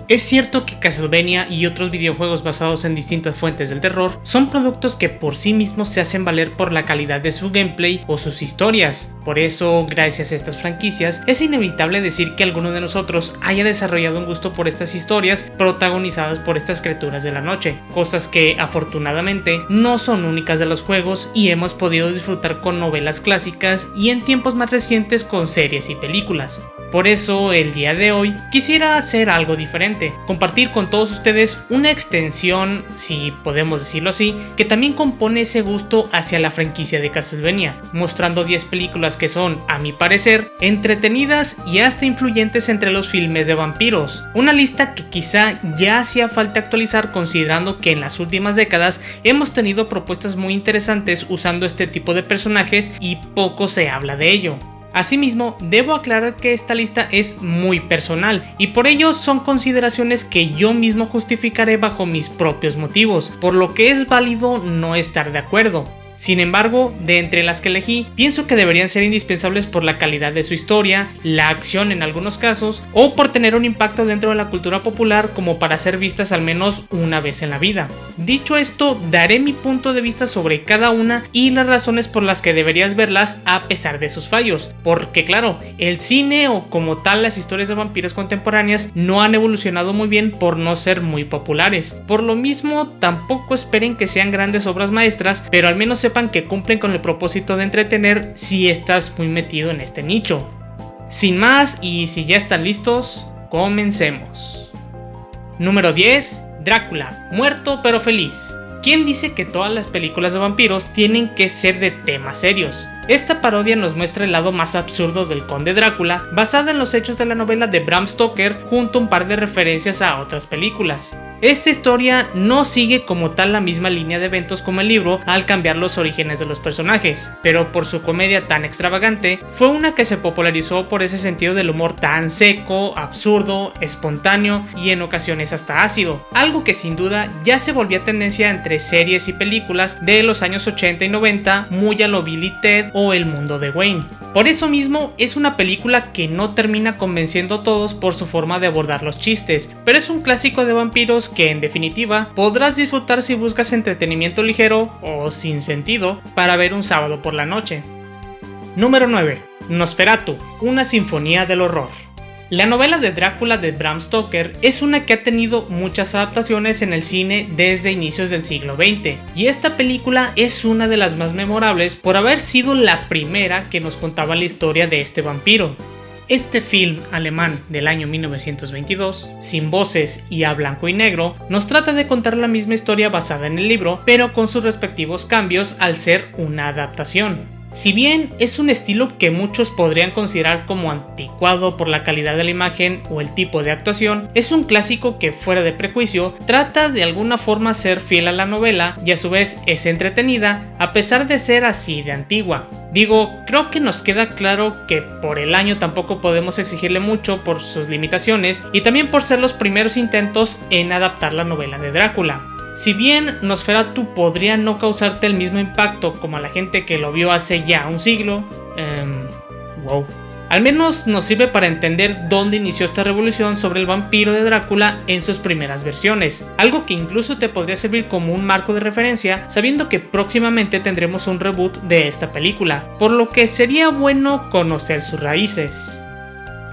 Es cierto que Castlevania y otros videojuegos basados en distintas fuentes del terror son productos que por sí mismos se hacen valer por la calidad de su gameplay o sus historias. Por eso, gracias a estas franquicias, es inevitable decir que alguno de nosotros haya desarrollado un gusto por estas historias protagonizadas por estas criaturas de la noche, cosas que afortunadamente no son únicas de los juegos y hemos podido disfrutar con novelas clásicas y en tiempos más recientes con series y películas. Por eso el día de hoy quisiera hacer algo diferente, compartir con todos ustedes una extensión, si podemos decirlo así, que también compone ese gusto hacia la franquicia de Castlevania, mostrando 10 películas que son, a mi parecer, entretenidas y hasta influyentes entre los filmes de vampiros. Una lista que quizá ya hacía falta actualizar considerando que en las últimas décadas hemos tenido propuestas muy interesantes usando este tipo de personajes y poco se habla de ello. Asimismo, debo aclarar que esta lista es muy personal y por ello son consideraciones que yo mismo justificaré bajo mis propios motivos, por lo que es válido no estar de acuerdo. Sin embargo, de entre las que elegí, pienso que deberían ser indispensables por la calidad de su historia, la acción en algunos casos, o por tener un impacto dentro de la cultura popular como para ser vistas al menos una vez en la vida. Dicho esto, daré mi punto de vista sobre cada una y las razones por las que deberías verlas a pesar de sus fallos, porque claro, el cine o como tal las historias de vampiros contemporáneas no han evolucionado muy bien por no ser muy populares. Por lo mismo, tampoco esperen que sean grandes obras maestras, pero al menos sepan que cumplen con el propósito de entretener si estás muy metido en este nicho. Sin más, y si ya están listos, comencemos. Número 10. Drácula, muerto pero feliz. ¿Quién dice que todas las películas de vampiros tienen que ser de temas serios? Esta parodia nos muestra el lado más absurdo del Conde Drácula, basada en los hechos de la novela de Bram Stoker, junto a un par de referencias a otras películas. Esta historia no sigue como tal la misma línea de eventos como el libro al cambiar los orígenes de los personajes, pero por su comedia tan extravagante, fue una que se popularizó por ese sentido del humor tan seco, absurdo, espontáneo y en ocasiones hasta ácido, algo que sin duda ya se volvía tendencia entre series y películas de los años 80 y 90, muy a lo Bill y Ted o El mundo de Wayne. Por eso mismo es una película que no termina convenciendo a todos por su forma de abordar los chistes, pero es un clásico de vampiros que en definitiva podrás disfrutar si buscas entretenimiento ligero o sin sentido para ver un sábado por la noche. Número 9. Nosferatu, una sinfonía del horror. La novela de Drácula de Bram Stoker es una que ha tenido muchas adaptaciones en el cine desde inicios del siglo XX, y esta película es una de las más memorables por haber sido la primera que nos contaba la historia de este vampiro. Este film alemán del año 1922, sin voces y a blanco y negro, nos trata de contar la misma historia basada en el libro, pero con sus respectivos cambios al ser una adaptación. Si bien es un estilo que muchos podrían considerar como anticuado por la calidad de la imagen o el tipo de actuación, es un clásico que fuera de prejuicio trata de alguna forma ser fiel a la novela y a su vez es entretenida a pesar de ser así de antigua. Digo, creo que nos queda claro que por el año tampoco podemos exigirle mucho por sus limitaciones y también por ser los primeros intentos en adaptar la novela de Drácula. Si bien Nosferatu podría no causarte el mismo impacto como a la gente que lo vio hace ya un siglo, al menos nos sirve para entender dónde inició esta revolución sobre el vampiro de Drácula en sus primeras versiones, algo que incluso te podría servir como un marco de referencia sabiendo que próximamente tendremos un reboot de esta película, por lo que sería bueno conocer sus raíces.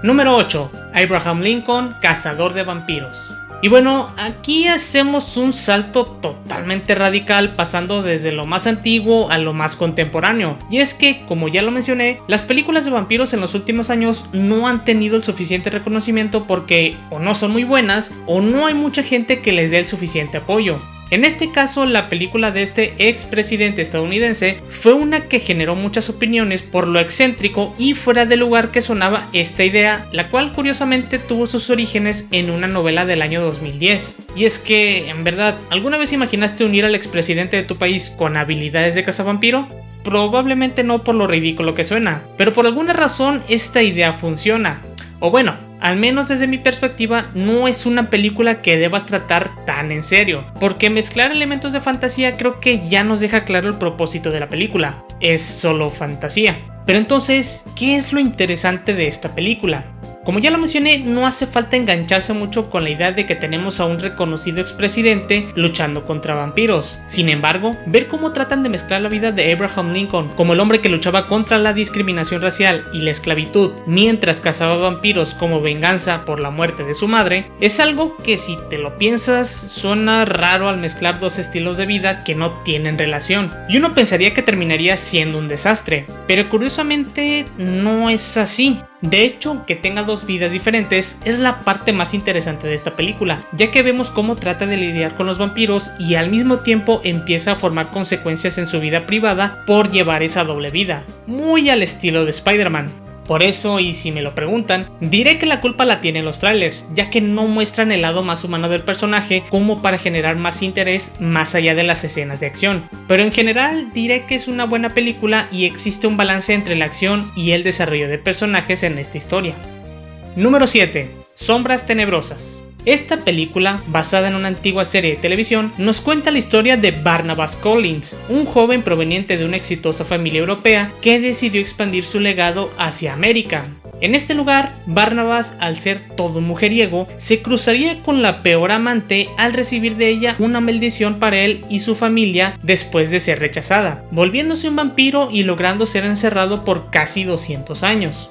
Número 8. Abraham Lincoln, cazador de vampiros. Y bueno, aquí hacemos un salto totalmente radical pasando desde lo más antiguo a lo más contemporáneo. Y es que, como ya lo mencioné, las películas de vampiros en los últimos años no han tenido el suficiente reconocimiento porque o no son muy buenas o no hay mucha gente que les dé el suficiente apoyo. En este caso, la película de este expresidente estadounidense fue una que generó muchas opiniones por lo excéntrico y fuera de lugar que sonaba esta idea, la cual curiosamente tuvo sus orígenes en una novela del año 2010. Y es que, en verdad, ¿alguna vez imaginaste unir al expresidente de tu país con habilidades de cazavampiro? Probablemente no por lo ridículo que suena, pero por alguna razón esta idea funciona. O bueno, al menos desde mi perspectiva, no es una película que debas tratar tan en serio, porque mezclar elementos de fantasía creo que ya nos deja claro el propósito de la película, es solo fantasía. Pero entonces, ¿qué es lo interesante de esta película? Como ya lo mencioné, no hace falta engancharse mucho con la idea de que tenemos a un reconocido expresidente luchando contra vampiros. Sin embargo, ver cómo tratan de mezclar la vida de Abraham Lincoln como el hombre que luchaba contra la discriminación racial y la esclavitud mientras cazaba vampiros como venganza por la muerte de su madre, es algo que, si te lo piensas, suena raro al mezclar dos estilos de vida que no tienen relación, y uno pensaría que terminaría siendo un desastre, pero curiosamente no es así. De hecho, que tenga dos vidas diferentes es la parte más interesante de esta película, ya que vemos cómo trata de lidiar con los vampiros y al mismo tiempo empieza a formar consecuencias en su vida privada por llevar esa doble vida, muy al estilo de Spider-Man. Por eso, y si me lo preguntan, diré que la culpa la tienen los trailers, ya que no muestran el lado más humano del personaje como para generar más interés más allá de las escenas de acción. Pero en general diré que es una buena película y existe un balance entre la acción y el desarrollo de personajes en esta historia. Número 7. Sombras tenebrosas. Esta película, basada en una antigua serie de televisión, nos cuenta la historia de Barnabas Collins, un joven proveniente de una exitosa familia europea que decidió expandir su legado hacia América. En este lugar, Barnabas, al ser todo mujeriego, se cruzaría con la peor amante al recibir de ella una maldición para él y su familia después de ser rechazada, volviéndose un vampiro y logrando ser encerrado por casi 200 años.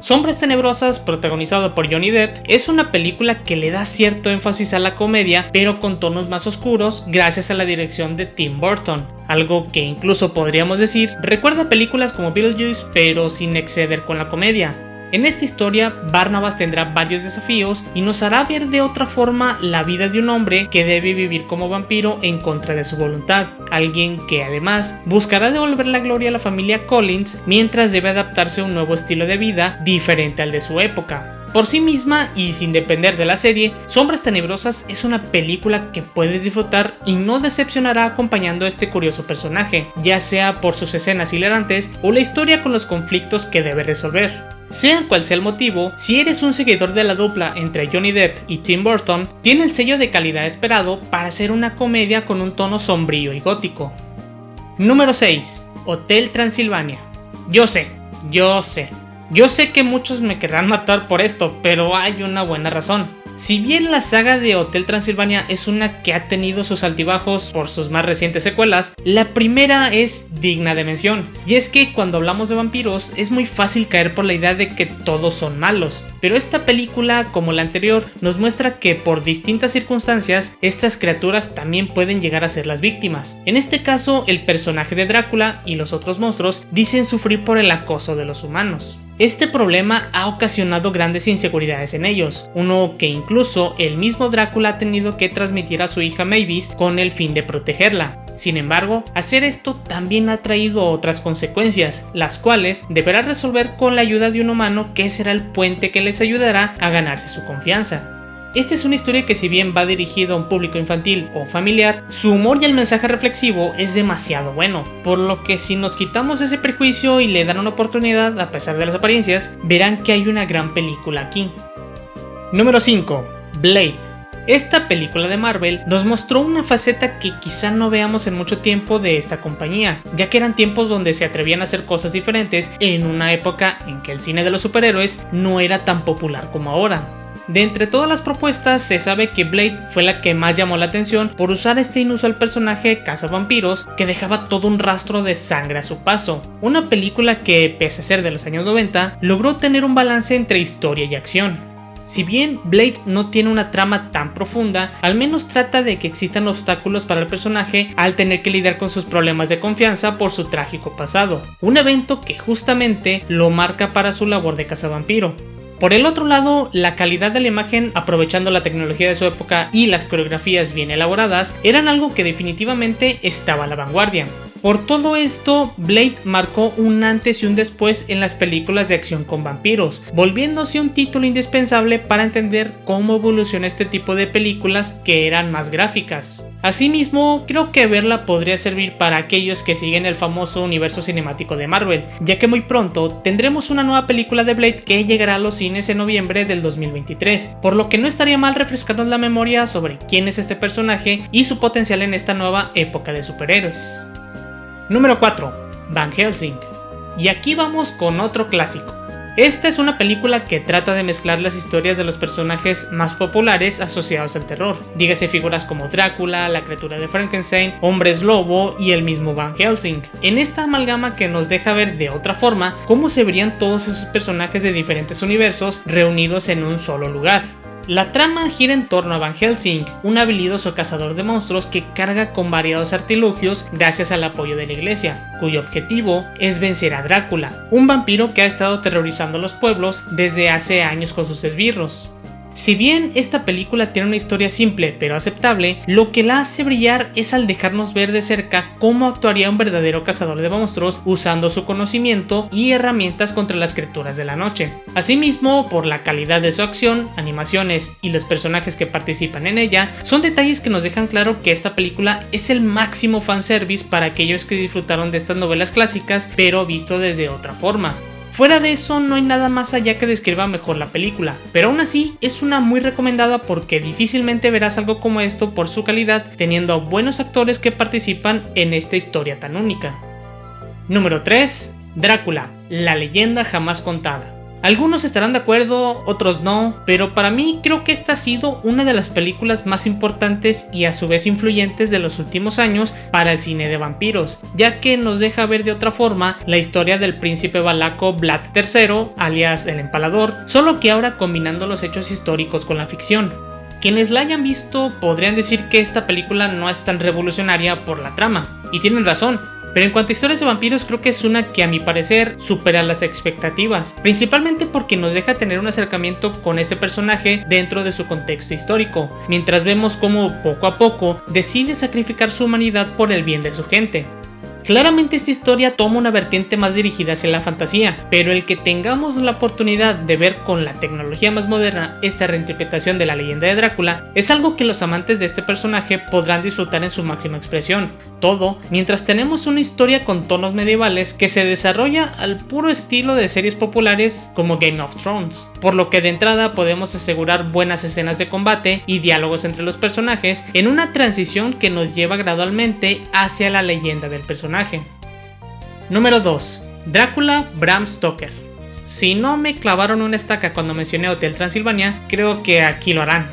Sombras Tenebrosas, protagonizado por Johnny Depp, es una película que le da cierto énfasis a la comedia, pero con tonos más oscuros gracias a la dirección de Tim Burton, algo que incluso podríamos decir recuerda a películas como Beetlejuice, pero sin exceder con la comedia. En esta historia, Barnabas tendrá varios desafíos y nos hará ver de otra forma la vida de un hombre que debe vivir como vampiro en contra de su voluntad, alguien que además buscará devolver la gloria a la familia Collins mientras debe adaptarse a un nuevo estilo de vida diferente al de su época. Por sí misma y sin depender de la serie, Sombras Tenebrosas es una película que puedes disfrutar y no decepcionará acompañando a este curioso personaje, ya sea por sus escenas hilarantes o la historia con los conflictos que debe resolver. Sea cual sea el motivo, si eres un seguidor de la dupla entre Johnny Depp y Tim Burton, tiene el sello de calidad esperado para ser una comedia con un tono sombrío y gótico. Número 6. Hotel Transilvania. Yo sé que muchos me querrán matar por esto, pero hay una buena razón. Si bien la saga de Hotel Transilvania es una que ha tenido sus altibajos por sus más recientes secuelas, la primera es digna de mención. Y es que cuando hablamos de vampiros es muy fácil caer por la idea de que todos son malos. Pero esta película, como la anterior, nos muestra que por distintas circunstancias, estas criaturas también pueden llegar a ser las víctimas. En este caso, el personaje de Drácula y los otros monstruos dicen sufrir por el acoso de los humanos. Este problema ha ocasionado grandes inseguridades en ellos, uno que incluso el mismo Drácula ha tenido que transmitir a su hija Mavis con el fin de protegerla. Sin embargo, hacer esto también ha traído otras consecuencias, las cuales deberá resolver con la ayuda de un humano que será el puente que les ayudará a ganarse su confianza. Esta es una historia que, si bien va dirigida a un público infantil o familiar, su humor y el mensaje reflexivo es demasiado bueno, por lo que si nos quitamos ese prejuicio y le dan una oportunidad a pesar de las apariencias, verán que hay una gran película aquí. Número 5. Blade. Esta película de Marvel nos mostró una faceta que quizá no veamos en mucho tiempo de esta compañía, ya que eran tiempos donde se atrevían a hacer cosas diferentes en una época en que el cine de los superhéroes no era tan popular como ahora. De entre todas las propuestas, se sabe que Blade fue la que más llamó la atención por usar este inusual personaje cazavampiros que dejaba todo un rastro de sangre a su paso. Una película que, pese a ser de los años 90, logró tener un balance entre historia y acción. Si bien Blade no tiene una trama tan profunda, al menos trata de que existan obstáculos para el personaje al tener que lidiar con sus problemas de confianza por su trágico pasado, un evento que justamente lo marca para su labor de cazavampiro. Por el otro lado, la calidad de la imagen, aprovechando la tecnología de su época y las coreografías bien elaboradas, eran algo que definitivamente estaba a la vanguardia. Por todo esto, Blade marcó un antes y un después en las películas de acción con vampiros, volviéndose un título indispensable para entender cómo evolucionó este tipo de películas que eran más gráficas. Asimismo, creo que verla podría servir para aquellos que siguen el famoso universo cinemático de Marvel, ya que muy pronto tendremos una nueva película de Blade que llegará a los cines en noviembre del 2023, por lo que no estaría mal refrescarnos la memoria sobre quién es este personaje y su potencial en esta nueva época de superhéroes. Número 4. Van Helsing. Y aquí vamos con otro clásico. Esta es una película que trata de mezclar las historias de los personajes más populares asociados al terror, dígase figuras como Drácula, la criatura de Frankenstein, hombres lobo y el mismo Van Helsing, en esta amalgama que nos deja ver de otra forma cómo se verían todos esos personajes de diferentes universos reunidos en un solo lugar. La trama gira en torno a Van Helsing, un habilidoso cazador de monstruos que carga con variados artilugios gracias al apoyo de la iglesia, cuyo objetivo es vencer a Drácula, un vampiro que ha estado aterrorizando a los pueblos desde hace años con sus esbirros. Si bien esta película tiene una historia simple pero aceptable, lo que la hace brillar es al dejarnos ver de cerca cómo actuaría un verdadero cazador de monstruos usando su conocimiento y herramientas contra las criaturas de la noche. Asimismo, por la calidad de su acción, animaciones y los personajes que participan en ella, son detalles que nos dejan claro que esta película es el máximo fanservice para aquellos que disfrutaron de estas novelas clásicas pero visto desde otra forma. Fuera de eso, no hay nada más allá que describa mejor la película, pero aún así es una muy recomendada porque difícilmente verás algo como esto por su calidad, teniendo a buenos actores que participan en esta historia tan única. Número 3. Drácula, la leyenda jamás contada. Algunos estarán de acuerdo, otros no, pero para mí creo que esta ha sido una de las películas más importantes y a su vez influyentes de los últimos años para el cine de vampiros, ya que nos deja ver de otra forma la historia del príncipe valaco Vlad III, alias el Empalador, solo que ahora combinando los hechos históricos con la ficción. Quienes la hayan visto podrían decir que esta película no es tan revolucionaria por la trama, y tienen razón. Pero en cuanto a historias de vampiros, creo que es una que a mi parecer supera las expectativas, principalmente porque nos deja tener un acercamiento con este personaje dentro de su contexto histórico, mientras vemos cómo poco a poco decide sacrificar su humanidad por el bien de su gente. Claramente esta historia toma una vertiente más dirigida hacia la fantasía, pero el que tengamos la oportunidad de ver con la tecnología más moderna esta reinterpretación de la leyenda de Drácula es algo que los amantes de este personaje podrán disfrutar en su máxima expresión. Todo mientras tenemos una historia con tonos medievales que se desarrolla al puro estilo de series populares como Game of Thrones, por lo que de entrada podemos asegurar buenas escenas de combate y diálogos entre los personajes en una transición que nos lleva gradualmente hacia la leyenda del personaje. Número 2. Drácula, Bram Stoker. Si no me clavaron una estaca cuando mencioné Hotel Transilvania, creo que aquí lo harán.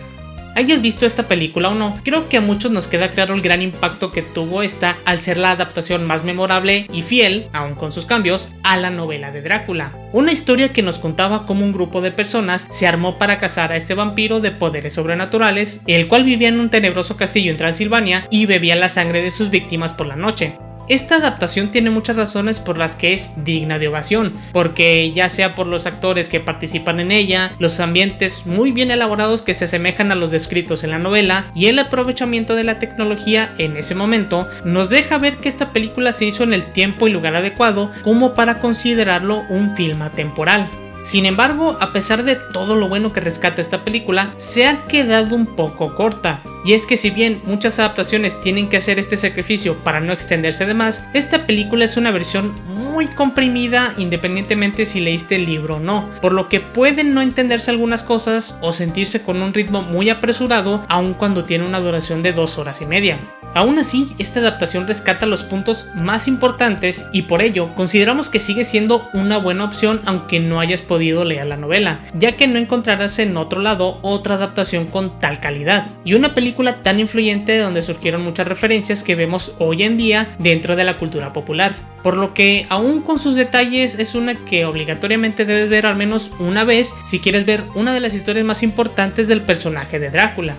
Hayas visto esta película o no, creo que a muchos nos queda claro el gran impacto que tuvo esta al ser la adaptación más memorable y fiel, aun con sus cambios, a la novela de Drácula. Una historia que nos contaba cómo un grupo de personas se armó para cazar a este vampiro de poderes sobrenaturales, el cual vivía en un tenebroso castillo en Transilvania y bebía la sangre de sus víctimas por la noche. Esta adaptación tiene muchas razones por las que es digna de ovación, porque ya sea por los actores que participan en ella, los ambientes muy bien elaborados que se asemejan a los descritos en la novela y el aprovechamiento de la tecnología en ese momento, nos deja ver que esta película se hizo en el tiempo y lugar adecuado como para considerarlo un film atemporal. Sin embargo, a pesar de todo lo bueno que rescata esta película, se ha quedado un poco corta. Y es que si bien muchas adaptaciones tienen que hacer este sacrificio para no extenderse de más, esta película es una versión muy comprimida independientemente si leíste el libro o no, por lo que pueden no entenderse algunas cosas o sentirse con un ritmo muy apresurado aun cuando tiene una duración de 2 horas y media. Aún así, esta adaptación rescata los puntos más importantes y por ello consideramos que sigue siendo una buena opción aunque no hayas podido leer la novela, ya que no encontrarás en otro lado otra adaptación con tal calidad y una película tan influyente de donde surgieron muchas referencias que vemos hoy en día dentro de la cultura popular. Por lo que aún con sus detalles es una que obligatoriamente debes ver al menos una vez si quieres ver una de las historias más importantes del personaje de Drácula.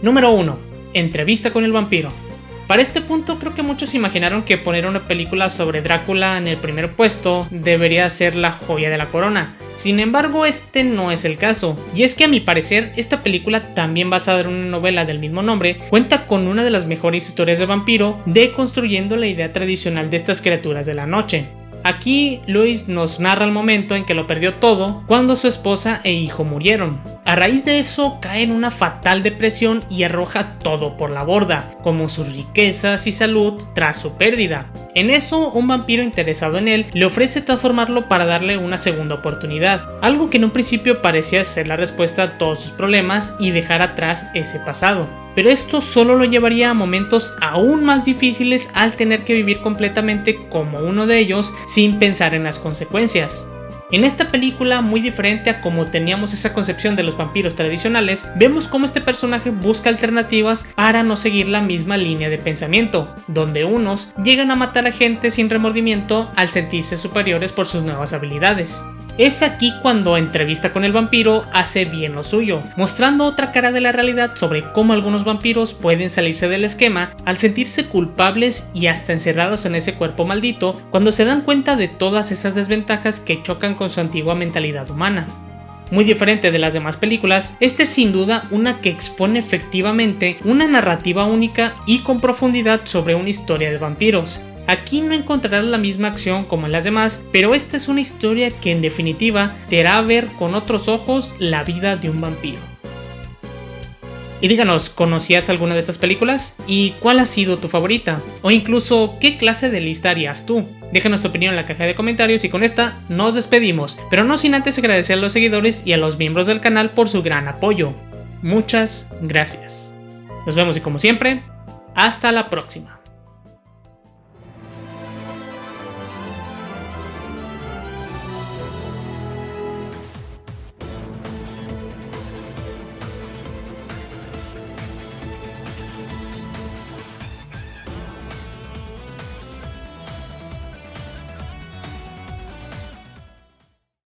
Número 1. Entrevista con el vampiro. Para este punto creo que muchos imaginaron que poner una película sobre Drácula en el primer puesto debería ser la joya de la corona. Sin embargo, este no es el caso. Y es que a mi parecer, esta película, también basada en una novela del mismo nombre, cuenta con una de las mejores historias de vampiro, deconstruyendo la idea tradicional de estas criaturas de la noche. Aquí, Louis nos narra el momento en que lo perdió todo cuando su esposa e hijo murieron. A raíz de eso, cae en una fatal depresión y arroja todo por la borda, como sus riquezas y salud tras su pérdida. En eso, un vampiro interesado en él le ofrece transformarlo para darle una segunda oportunidad, algo que en un principio parecía ser la respuesta a todos sus problemas y dejar atrás ese pasado. Pero esto solo lo llevaría a momentos aún más difíciles al tener que vivir completamente como uno de ellos sin pensar en las consecuencias. En esta película, muy diferente a como teníamos esa concepción de los vampiros tradicionales, vemos cómo este personaje busca alternativas para no seguir la misma línea de pensamiento, donde unos llegan a matar a gente sin remordimiento al sentirse superiores por sus nuevas habilidades. Es aquí cuando Entrevista con el vampiro hace bien lo suyo, mostrando otra cara de la realidad sobre cómo algunos vampiros pueden salirse del esquema al sentirse culpables y hasta encerrados en ese cuerpo maldito cuando se dan cuenta de todas esas desventajas que chocan con su antigua mentalidad humana. Muy diferente de las demás películas, esta es sin duda una que expone efectivamente una narrativa única y con profundidad sobre una historia de vampiros. Aquí no encontrarás la misma acción como en las demás, pero esta es una historia que en definitiva te hará ver con otros ojos la vida de un vampiro. Y díganos, ¿conocías alguna de estas películas? ¿Y cuál ha sido tu favorita? O incluso, ¿qué clase de lista harías tú? Déjanos tu opinión en la caja de comentarios y con esta nos despedimos, pero no sin antes agradecer a los seguidores y a los miembros del canal por su gran apoyo. Muchas gracias. Nos vemos y como siempre, hasta la próxima.